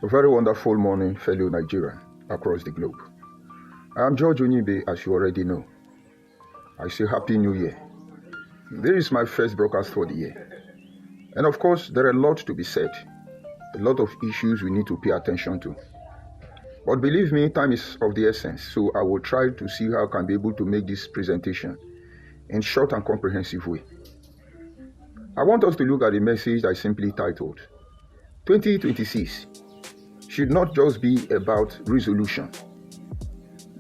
A very wonderful morning, fellow Nigerian across the globe. I am George Onyibe, as you already know. I say Happy New Year. This is my first broadcast for the year. And of course, there are a lot to be said, a lot of issues we need to pay attention to. But believe me, time is of the essence, so I will try to see how I can be able to make this presentation in short and comprehensive way. I want us to look at the message I simply titled, 2026 should not just be about resolution,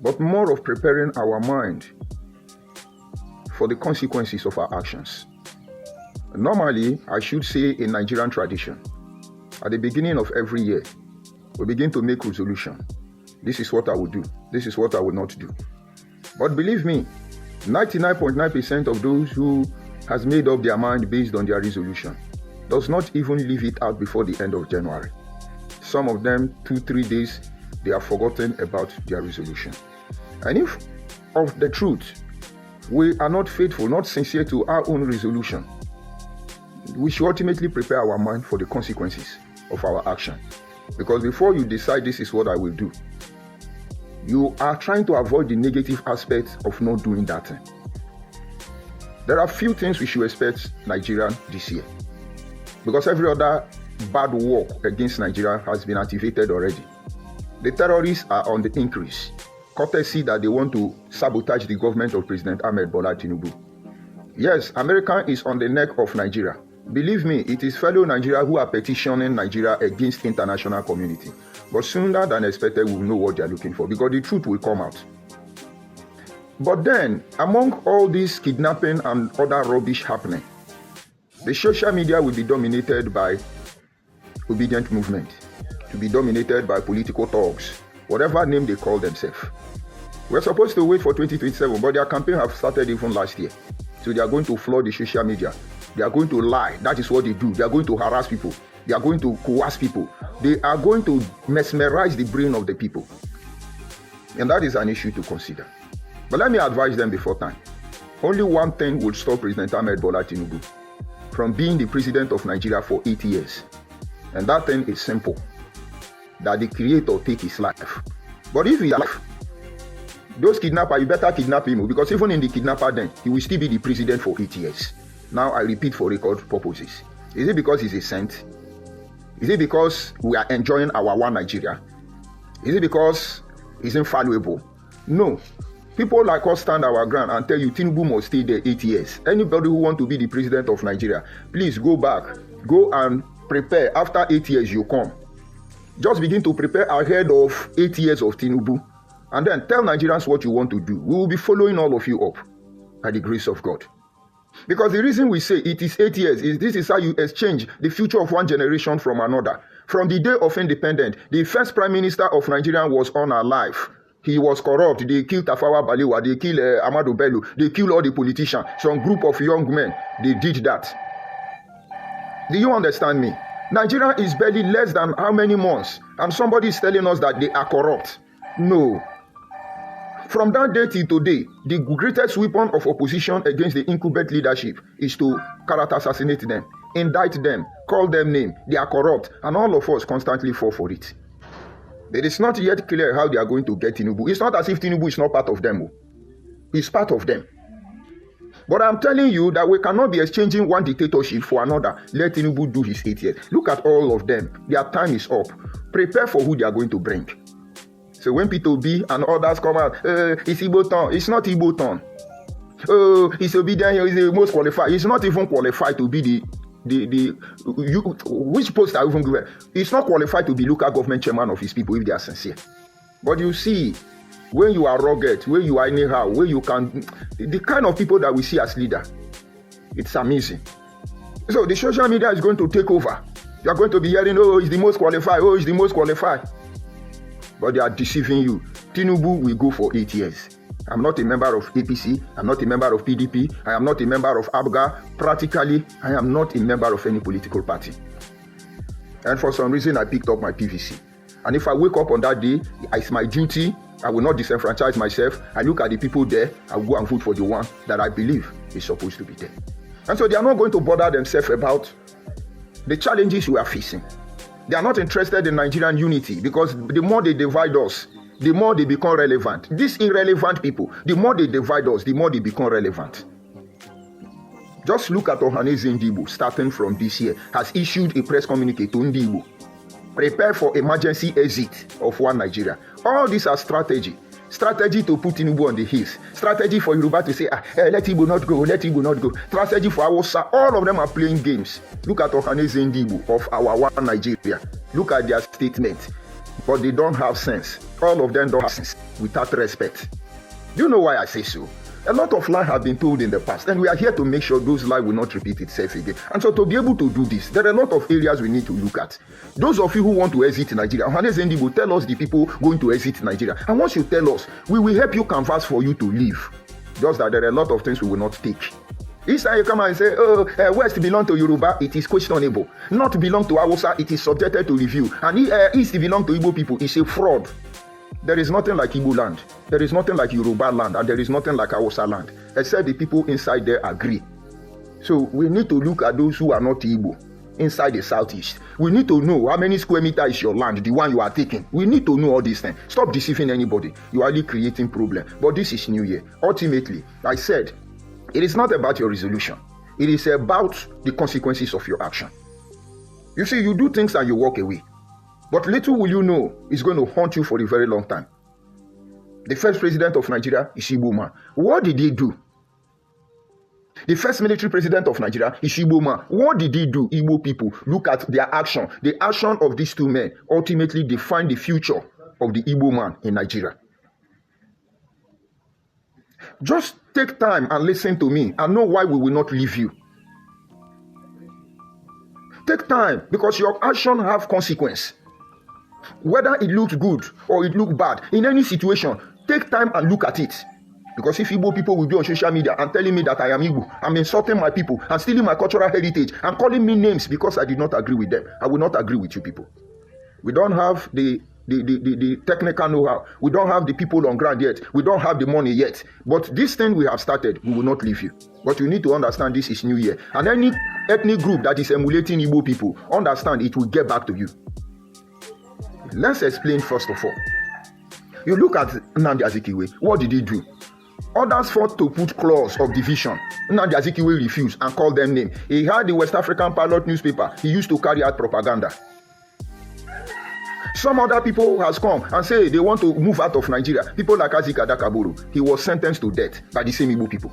but more of preparing our mind for the consequences of our actions. Normally, I should say in Nigerian tradition, at the beginning of every year, we begin to make resolution. This is what I will do. This is what I will not do. But believe me, 99.9% of those who has made up their mind based on their resolution does not even leave it out before the end of January. Some of them, 2-3 days, they have forgotten about their resolution. And if of the truth, we are not faithful, not sincere to our own resolution, we should ultimately prepare our mind for the consequences of our action. Because before you decide this is what I will do, you are trying to avoid the negative aspects of not doing that thing. There are few things we should expect Nigeria this year. Because every other bad work against Nigeria has been activated already. The terrorists are on the increase, courtesy that they want to sabotage the government of President Ahmed Bola Tinubu. Yes, America is on the neck of Nigeria. Believe me, it is fellow Nigeria who are petitioning Nigeria against international community. But sooner than expected, we will know what they are looking for, because the truth will come out. But then, among all this kidnapping and other rubbish happening, the social media will be dominated by obedient movement, to be dominated by political thugs, whatever name they call themselves. We're supposed to wait for 2027, but their campaign have started even last year. So they are going to flood the social media. They are going to lie. That is what they do. They are going to harass people. They are going to coerce people. They are going to mesmerize the brain of the people. And that is an issue to consider. But let me advise them before time. Only one thing will stop President Ahmed Bola Tinubu from being the president of Nigeria for 8 years. And that thing is simple. That the creator take his life. But if he alive, those kidnappers, you better kidnap him, because even in the kidnapper then, he will still be the president for 8 years. Now I repeat for record purposes. Is it because he's a saint? Is it because we are enjoying our one Nigeria? Is it because he's infallible? No. People like us stand our ground and tell you Tinubu must stay there 8 years. Anybody who wants to be the president of Nigeria, please go back. Go and prepare. After 8 years, you come. Just begin to prepare ahead of 8 years of Tinubu. And then tell Nigerians what you want to do. We will be following all of you up by the grace of God. Because the reason we say it is 8 years is this is how you exchange the future of one generation from another. From the day of independence, the first prime minister of Nigeria was unalive. He was corrupt. They killed Tafawa Balewa. They killed Ahmadu Bello. They killed all the politicians. Some group of young men, they did that. Do you understand me? Nigeria is barely less than how many months? And somebody is telling us that they are corrupt. No. From that day till today, the greatest weapon of opposition against the incumbent leadership is to character assassinate them, indict them, call them name. They are corrupt, and all of us constantly fall for it. It is not yet clear how they are going to get Tinubu. It's not as if Tinubu is not part of them. He's part of them. But I'm telling you that we cannot be exchanging one dictatorship for another. Let Tinubu do his 8 years. Look at all of them. Their time is up. Prepare for who they are going to bring. So when P2B and others come out, it's Igbo Town. It's not Igbo Town. Oh, he's obedient. He's the most qualified. He's not even qualified to be which post are even given? He's not qualified to be local government chairman of his people if they are sincere. But you see, when you are rugged, when you are anyhow, when you can, the kind of people that we see as leader, it's amazing. So the social media is going to take over. You are going to be hearing, oh, he's the most qualified. Oh, he's the most qualified. But they are deceiving you. Tinubu will go for 8 years. I'm not a member of APC. I'm not a member of PDP. I am not a member of ABGA. Practically, I am not a member of any political party. And for some reason, I picked up my PVC. And if I wake up on that day, it's my duty. I will not disenfranchise myself. I look at the people there. I will go and vote for the one that I believe is supposed to be there. And so they are not going to bother themselves about the challenges we are facing. They are not interested in Nigerian unity, because the more they divide us, the more they become relevant. These irrelevant people, the more they divide us, the more they become relevant. Just look at Ohanaeze Ndigbo, starting from this year, has issued a press communique to Ndigbo. Prepare for emergency exit of one Nigeria. All these are strategy. Strategy to put Tinubu on the hills. Strategy for Yoruba to say, let Igbo not go, let Igbo not go. Strategy for Hausa. All of them are playing games. Look at Ohanaeze Ndigbo of our one Nigeria. Look at their statement. But they don't have sense. All of them don't have sense. Without respect. Do you know why I say so? A lot of lies have been told in the past, and we are here to make sure those lies will not repeat itself again. And so to be able to do this, there are a lot of areas we need to look at. Those of you who want to exit Nigeria, Ohanaeze Ndigbo, tell us the people going to exit Nigeria. And once you tell us, we will help you canvass for you to leave. Just that there are a lot of things we will not take. Each time you come and say, West belong to Yoruba, it is questionable. Not belong to Hausa, it is subjected to review. And East belong to Igbo people, it's a fraud. There is nothing like Igbo land. There is nothing like Yoruba land. And there is nothing like Hausa land. Except the people inside there agree. So we need to look at those who are not Igbo inside the southeast. We need to know how many square meters is your land, the one you are taking. We need to know all these things. Stop deceiving anybody. You are only creating problem. But this is New Year. Ultimately, I said, it is not about your resolution. It is about the consequences of your action. You see, you do things and you walk away. But little will you know, it's going to haunt you for a very long time. The first president of Nigeria is Igbo man. What did he do? The first military president of Nigeria is Igbo man. What did he do? Igbo people, look at their action. The action of these two men ultimately define the future of the Igbo man in Nigeria. Just take time and listen to me and know why we will not leave you. Take time, because your action have consequence. Whether it looks good or it looks bad, in any situation, take time and look at it. Because if Igbo people will be on social media and telling me that I am Igbo, I'm insulting my people and stealing my cultural heritage and calling me names because I did not agree with them, I will not agree with you people. We don't have the technical know-how. We don't have the people on ground yet. We don't have the money yet. But this thing we have started, we will not leave you. But you need to understand this is New Year. And any ethnic group that is emulating Igbo people, understand it will get back to you. Let's explain first of all. You look at Nnamdi Azikiwe. What did he do? Others fought to put clause of division. Nnamdi Azikiwe refused and called them name. He had the West African Pilot newspaper. He used to carry out propaganda. Some other people has come and say they want to move out of Nigeria. People like Azika Dakaburu. He was sentenced to death by the same Igbo people.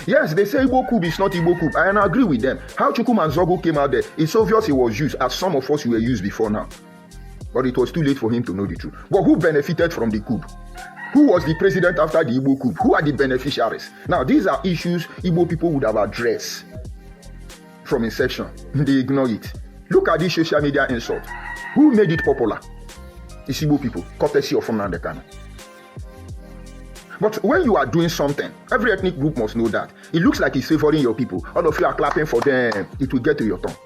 Yes, they say Igbo coup is not Igbo coup. I agree with them. How Chukwuma Nzogu came out there, it's obvious he was used, as some of us were used before now. But it was too late for him to know the truth. But who benefited from the coup? Who was the president after the Igbo coup? Who are the beneficiaries? Now, these are issues Igbo people would have addressed from inception. They ignore it. Look at this social media insult. Who made it popular? It's Igbo people, courtesy of Nnamdi Kanu. But when you are doing something, every ethnic group must know that. It looks like it's favoring your people. All of you are clapping for them. It will get to your tongue.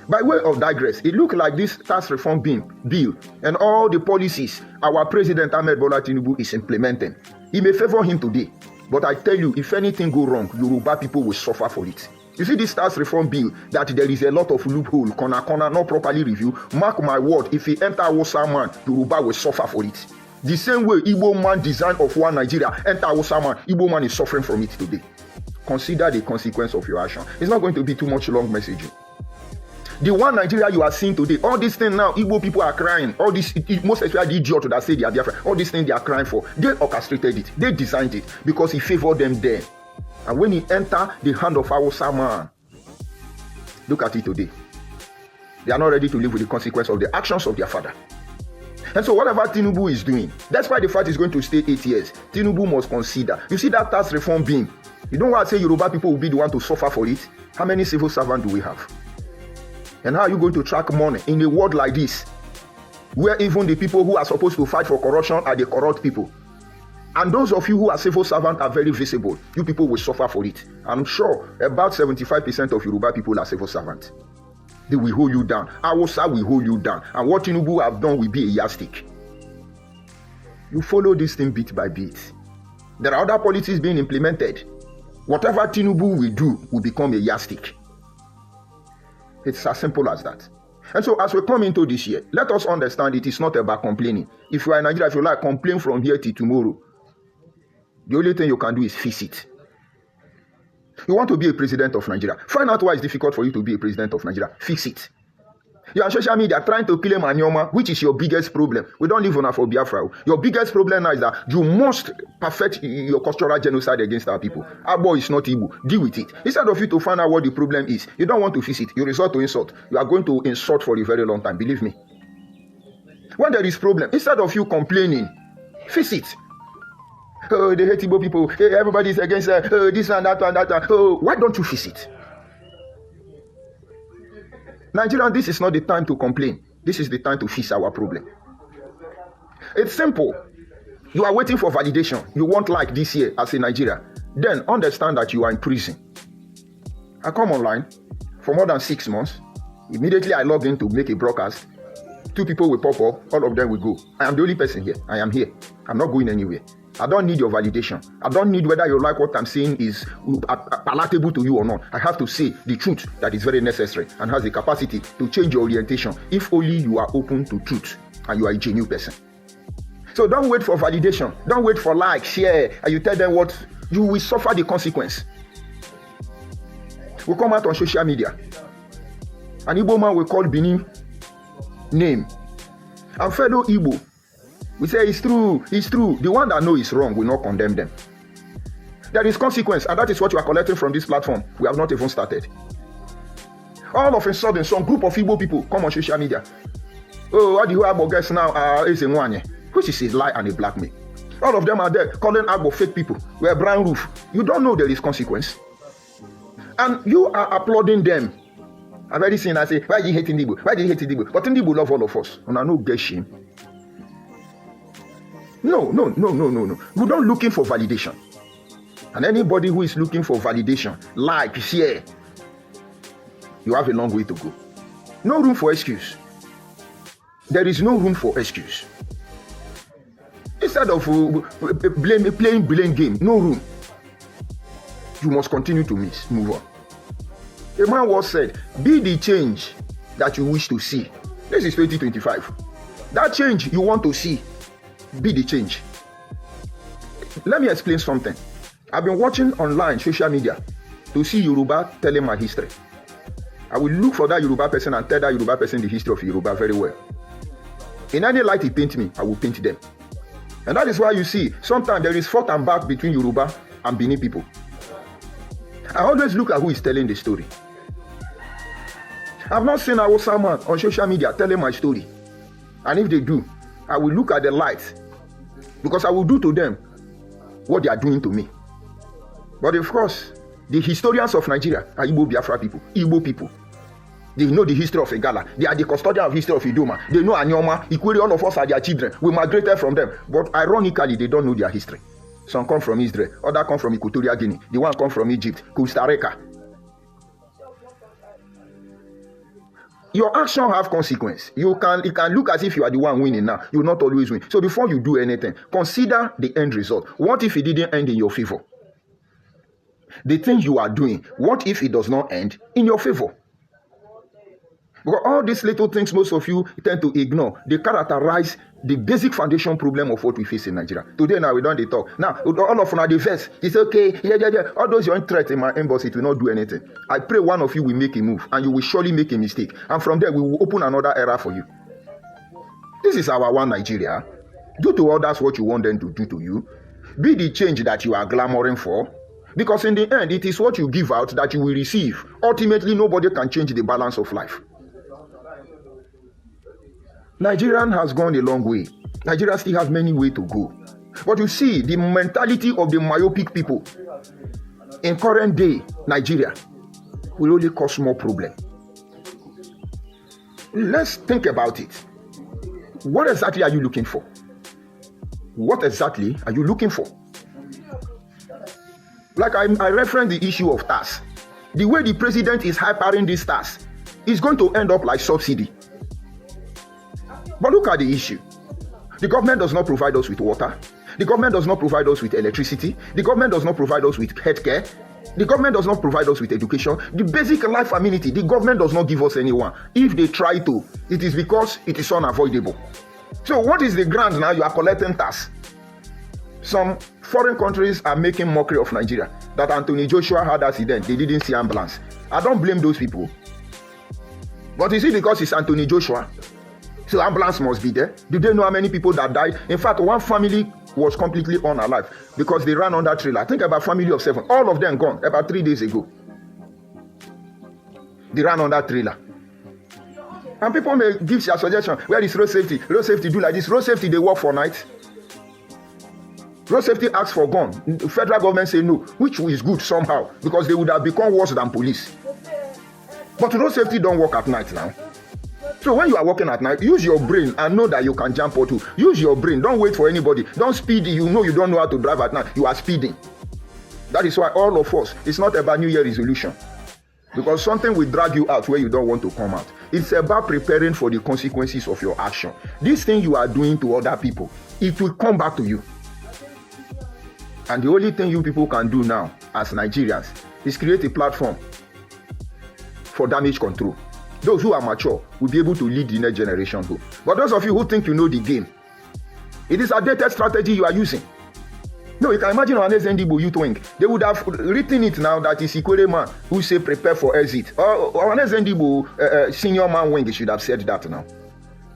By way of digress, it looked like this tax reform bill and all the policies our President Ahmed Bola Tinubu is implementing. It may favor him today, but I tell you, if anything go wrong, Yoruba people will suffer for it. You see this tax reform bill, that there is a lot of loophole, corner, not properly reviewed. Mark my word, if he enter Hausa man, Yoruba will suffer for it. The same way Igbo man design of one Nigeria enter Hausa man, Igbo man is suffering from it today. Consider the consequence of your action. It's not going to be too much long messaging. The one Nigeria you are seeing today, all these things now, Igbo people are crying. All this, most especially the idiot that say they are different. All these things they are crying for, they orchestrated it. They designed it because he favored them then. And when he entered the hand of Hausa man, look at it today. They are not ready to live with the consequence of the actions of their father. And so whatever Tinubu is doing, that's why the fact is going to stay 8 years. Tinubu must consider. You see that tax reform being, you don't want to say Yoruba people will be the one to suffer for it. How many civil servants do we have? And how are you going to track money in a world like this, where even the people who are supposed to fight for corruption are the corrupt people? And those of you who are civil servants are very visible. You people will suffer for it. I'm sure about 75% of Yoruba people are civil servants. They will hold you down. Hausa will hold you down. And what Tinubu have done will be a yardstick. You follow this thing bit by bit. There are other policies being implemented. Whatever Tinubu will do will become a yardstick. It's as simple as that. And so as we come into this year, let us understand it is not about complaining. If you are in Nigeria, if you like, complain from here till tomorrow. The only thing you can do is fix it. You want to be a president of Nigeria. Find out why it's difficult for you to be a president of Nigeria. Fix it. You're on social media trying to claim Anyoma, which is your biggest problem. We don't live on for Biafra. Your biggest problem now is that you must perfect your cultural genocide against our people. Abo is not Igbo. Deal with it. Instead of you to find out what the problem is, you don't want to fix it. You resort to insult. You are going to insult for a very long time. Believe me. When there is problem, instead of you complaining, fix it. Oh, they hate Igbo people. Hey, everybody is against this and that and that. Oh, why don't you fix it? Nigerian, this is not the time to complain. This is the time to fix our problem. It's simple. You are waiting for validation. You want like this year as a Nigeria. Then understand that you are in prison. I come online for more than 6 months. Immediately I log in to make a broadcast. 2 people will pop up. All of them will go. I am the only person here. I am here. I'm not going anywhere. I don't need your validation. I don't need whether you like what I'm saying is palatable to you or not. I have to say the truth that is very necessary and has the capacity to change your orientation if only you are open to truth and you are a genuine person. So don't wait for validation. Don't wait for like, share, and you tell them what you will suffer the consequence. We come out on social media. An Igbo man will call Benin name. And fellow Igbo, we say it's true, it's true. The one that knows is wrong will not condemn them. There is consequence, and that is what you are collecting from this platform. We have not even started. All of a sudden, some group of Igbo people come on social media. Oh, what do you have against now? Is a Mwanye, which is a lie and a blackmail. All of them are there calling Agbo fake people. We're brown roof. You don't know there is consequence. And you are applauding them. I've already seen, I say, why are you hating Igbo? Why do you hate Igbo? But Igbo love all of us. And I know get shame. No. We don't looking for validation. And anybody who is looking for validation, like, share, you have a long way to go. No room for excuse. There is no room for excuse. Instead of playing blame game, no room. You must continue to move on. A man once said, be the change that you wish to see. This is 2025. That change you want to see, be the change. Let me explain something. I've been watching online social media to see Yoruba telling my history. I will look for that Yoruba person and tell that Yoruba person the history of Yoruba very well. In any light he paint me, I will paint them. And that is why you see, sometimes there is forth and back between Yoruba and Benin people. I always look at who is telling the story. I've not seen Hausa man on social media telling my story. And if they do, I will look at the light, because I will do to them what they are doing to me. But of course, the historians of Nigeria are Igbo Biafra people, Igbo people. They know the history of Igala. They are the custodian of the history of Idoma. They know Anyoma. Equally, all of us are their children. We migrated from them. But ironically, they don't know their history. Some come from Israel. Others come from Equatorial Guinea. The one come from Egypt, Costa Rica. Your action have consequence. It can look as if you are the one winning now. You will not always win. So before you do anything, consider the end result. What if it didn't end in your favor? The thing you are doing, what if it does not end in your favor? Because all these little things most of you tend to ignore, they characterize the basic foundation problem of what we face in Nigeria. Today now we don't talk. Now all of them defense. It's okay. Yeah. All those your threats in my embassy, it will not do anything. I pray one of you will make a move and you will surely make a mistake. And from there we will open another era for you. This is our one Nigeria. Do to others what you want them to do to you. Be the change that you are clamoring for. Because in the end, it is what you give out that you will receive. Ultimately, nobody can change the balance of life. Nigerian has gone a long way. Nigeria still has many ways to go. But you see, the mentality of the myopic people in current day Nigeria will only cause more problem. Let's think about it. What exactly are you looking for? What exactly are you looking for? Like I referenced the issue of tax. The way the president is hypering this tax is going to end up like subsidy. But look at the issue. The government does not provide us with water. The government does not provide us with electricity. The government does not provide us with healthcare. The government does not provide us with education. The basic life amenity, the government does not give us anyone. If they try to, it is because it is unavoidable. So what is the ground now? You are collecting tax. Some foreign countries are making mockery of Nigeria. That Anthony Joshua had accident, they didn't see ambulance. I don't blame those people. But you see, because it's Anthony Joshua, so ambulance must be there. Do they know how many people that died? In fact, one family was completely unalive because they ran under trailer. I think about a family of 7. All of them gone about 3 days ago. They ran under trailer. And people may give their suggestion, where is road safety? Road safety do like this. Road safety, they work for night. Road safety asks for gun. The federal government say no, which is good somehow because they would have become worse than police. But road safety don't work at night now. So when you are working at night, use your brain and know that you can jump or two. Use your brain. Don't wait for anybody. Don't speed. You know you don't know how to drive at night. You are speeding. That is why all of us, it's not about New Year resolution. Because something will drag you out where you don't want to come out. It's about preparing for the consequences of your action. This thing you are doing to other people, it will come back to you. And the only thing you people can do now as Nigerians is create a platform for damage control. Those who are mature will be able to lead the next generation home. But those of you who think you know the game, it is a dated strategy you are using. No, you can imagine on Ndigbo youth wing. They would have written it now that is Ikwere man who say prepare for exit. Or on Ndigbo senior man wing should have said that now.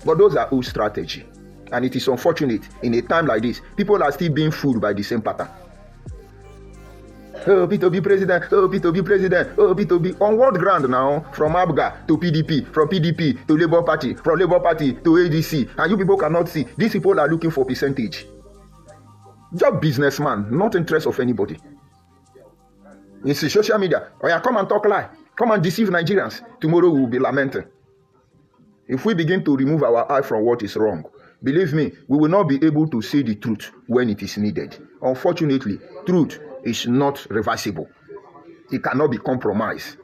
But those are old strategy. And it is unfortunate in a time like this, people are still being fooled by the same pattern. Oh, P2B president, oh, P2B president, oh, P2B. On what ground now? From ABGA to PDP, from PDP to Labour Party, from Labour Party to ADC. And you people cannot see. These people are looking for percentage. Just businessman, not interest of anybody. It's the social media. Oh yeah, come and talk lie. Come and deceive Nigerians. Tomorrow we will be lamenting. If we begin to remove our eye from what is wrong, believe me, we will not be able to say the truth when it is needed. Unfortunately, truth is not reversible. It cannot be compromised.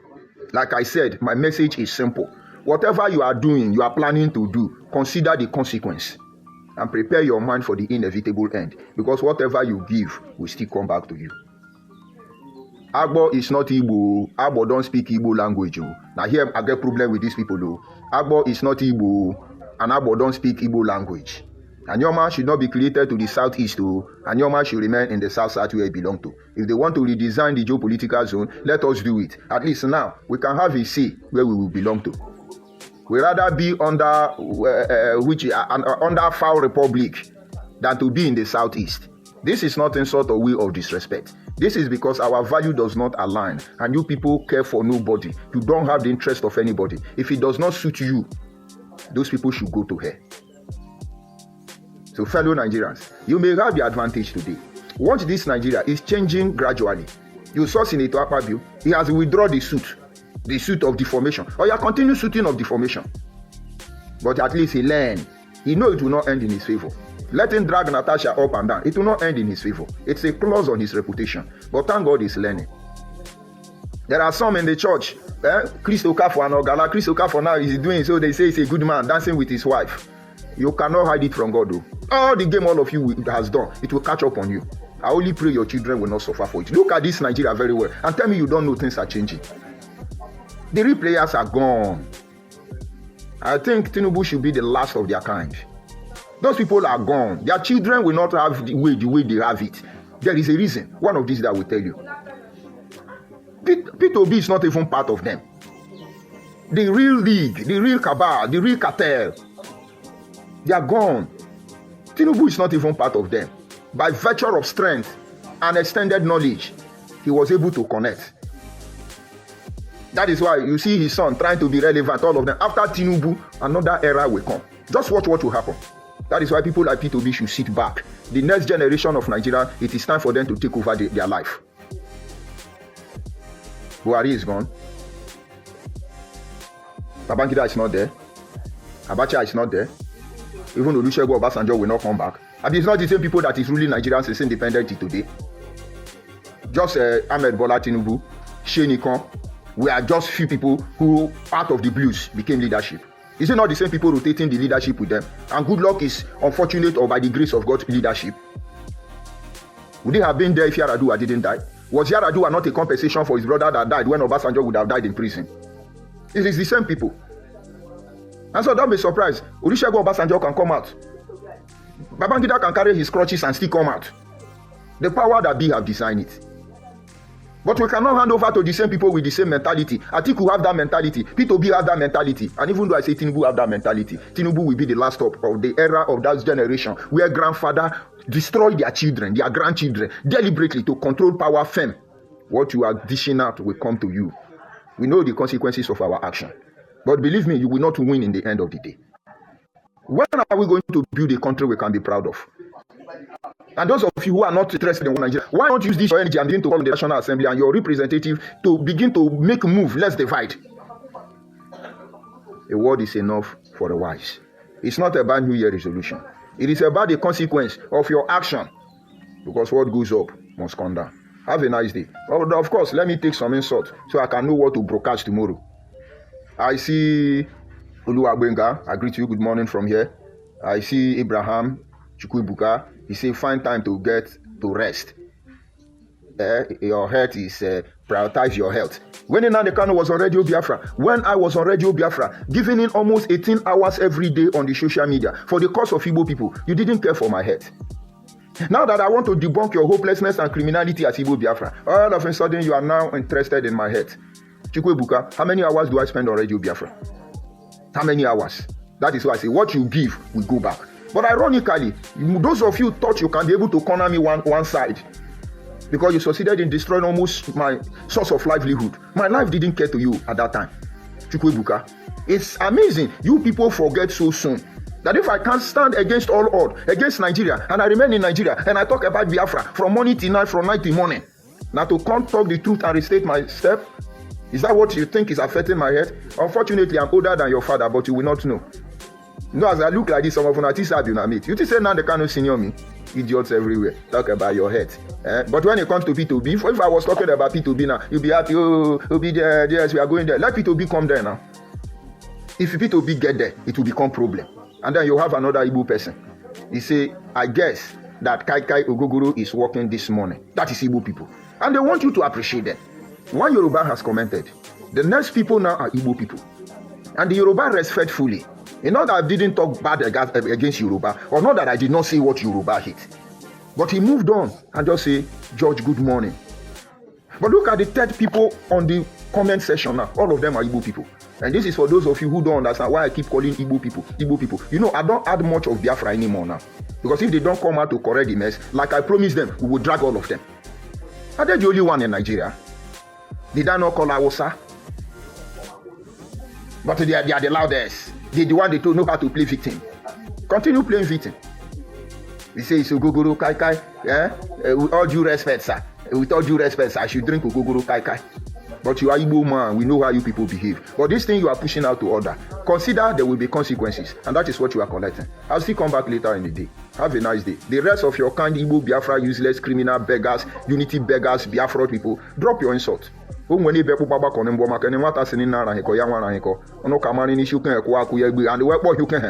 Like I said, my message is simple. Whatever you are doing, you are planning to do, consider the consequence and prepare your mind for the inevitable end, because whatever you give will still come back to you. Agbo is not Igbo. Agbo don't speak Igbo language. Now here I get problem with these people though. Agbo is not Igbo, and Agbo don't speak Igbo language. Anyoma should not be created to the southeast too. Anyoma should remain in the south where it belongs to. If they want to redesign the geopolitical zone, let us do it. At least now we can have a say where we will belong to. We rather be under under foul republic than to be in the southeast. This is not in sort of way of disrespect. This is because our value does not align, and you people care for nobody. You don't have the interest of anybody. If it does not suit you, those people should go to hell. So fellow Nigerians, you may have the advantage today. Watch this Nigeria is changing gradually. You saw Senator Akpabio, he has withdrawn the suit of deformation. Or you continue suiting of deformation. But at least he learned. He knows it will not end in his favor. Let him drag Natasha up and down. It will not end in his favor. It's a clause on his reputation. But thank God he's learning. There are some in the church. Chris Okafor and Ogala. Chris Okafor now is doing so. They say he's a good man dancing with his wife. You cannot hide it from God though. All the game all of you has done, it will catch up on you. I only pray your children will not suffer for it. Look at this Nigeria very well and tell me you don't know things are changing. The real players are gone. I think Tinubu should be the last of their kind. Those people are gone. Their children will not have the way they have it. There is a reason. One of these that I will tell you. P2B is not even part of them. The real league, the real cabal, the real cartel, they are gone. Tinubu is not even part of them. By virtue of strength and extended knowledge, he was able to connect. That is why you see his son trying to be relevant, all of them. After Tinubu, another era will come. Just watch what will happen. That is why people like P2B should sit back. The next generation of Nigeria, it is time for them to take over their life. Buhari is gone. Babangida is not there. Abacha is not there. Even Olusegun Obasanjo will not come back. And it's not the same people that is ruling Nigeria since independence today. Just Ahmed Bola Tinubu, Shenikon, we are just few people who, out of the blues, became leadership. Is it not the same people rotating the leadership with them? And good luck is unfortunate or by the grace of God leadership. Would they have been there if Yar'Adua didn't die? Was Yar'Adua not a compensation for his brother that died when Obasanjo would have died in prison? It is the same people. And so don't be surprised. Olusegun Obasanjo can come out. Babangida can carry his crutches and still come out. The power that be have designed it. But we cannot hand over to the same people with the same mentality. Atiku have that mentality. P2B have that mentality. And even though I say Tinubu have that mentality, Tinubu will be the last stop of the era of that generation where grandfather destroy their children, their grandchildren, deliberately to control power firm. What you are dishing out will come to you. We know the consequences of our action. But believe me, you will not win in the end of the day. When are we going to build a country we can be proud of? And those of you who are not interested in Nigeria, why don't you use this your energy and begin to call the National Assembly and your representative to begin to make a move? Let's divide. A word is enough for the wise. It's not about New Year resolution. It is about the consequence of your action. Because what goes up must come down. Have a nice day. Of course, let me take some insult so I can know what to broadcast tomorrow. I see Oluwabenga. I greet you. Good morning from here. I see Abraham Chukwuebuka. He said, find time to get to rest. Your health is prioritize your health. When Nnamdi Kanu was on Radio Biafra, when I was on Radio Biafra, giving in almost 18 hours every day on the social media for the cause of Igbo people, you didn't care for my health. Now that I want to debunk your hopelessness and criminality at Igbo Biafra, all of a sudden you are now interested in my health. Chukwuebuka, how many hours do I spend on Radio Biafra? How many hours? That is why I say what you give will go back. But ironically, those of you thought you can be able to corner me one side because you succeeded in destroying almost my source of livelihood. My life didn't care to you at that time. Chukwuebuka, it's amazing. You people forget so soon that if I can't stand against all odds, against Nigeria, and I remain in Nigeria, and I talk about Biafra from morning till night, from night till morning, now to come talk the truth and restate my step, is that what you think is affecting my head? Unfortunately, I'm older than your father, but you will not know. No, as I look like this, some of you have been meet. You say now they cannot senior me. Idiots everywhere. Talk about your head. But when it comes to P2B, if I was talking about P2B now, you'll be happy. Oh, we'll be there. Yes, we are going there. Let P2B come there now. If P2B get there, it will become problem. And then you have another Igbo person. He say, I guess that Kai Ogogoro is working this morning. That is Igbo people. And they want you to appreciate them. One Yoruba has commented, the next people now are Igbo people. And the Yoruba respectfully. Not that I didn't talk bad against Yoruba, or not that I did not say what Yoruba hit. But he moved on and just say, George, good morning. But look at the third people on the comment section now. All of them are Igbo people. And this is for those of you who don't understand why I keep calling Igbo people. You know, I don't add much of Biafra anymore now. Because if they don't come out to correct the mess, like I promised them, we will drag all of them. Are they the only one in Nigeria? Did I not call Awosa? But they are the loudest. They're the one they don't know how to play victim. Continue playing victim. They say it's Ogogoro Kai Kai. With all due respect, sir. With all due respect, sir, I should drink Ogogoro Kai Kai. But you are Igbo man, we know how you people behave. But this thing you are pushing out to order, consider there will be consequences. And that is what you are collecting. I'll still come back later in the day. Have a nice day. The rest of your kind Igbo, Biafra, useless, criminal, beggars, unity beggars, Biafra people, drop your insult. And the work you can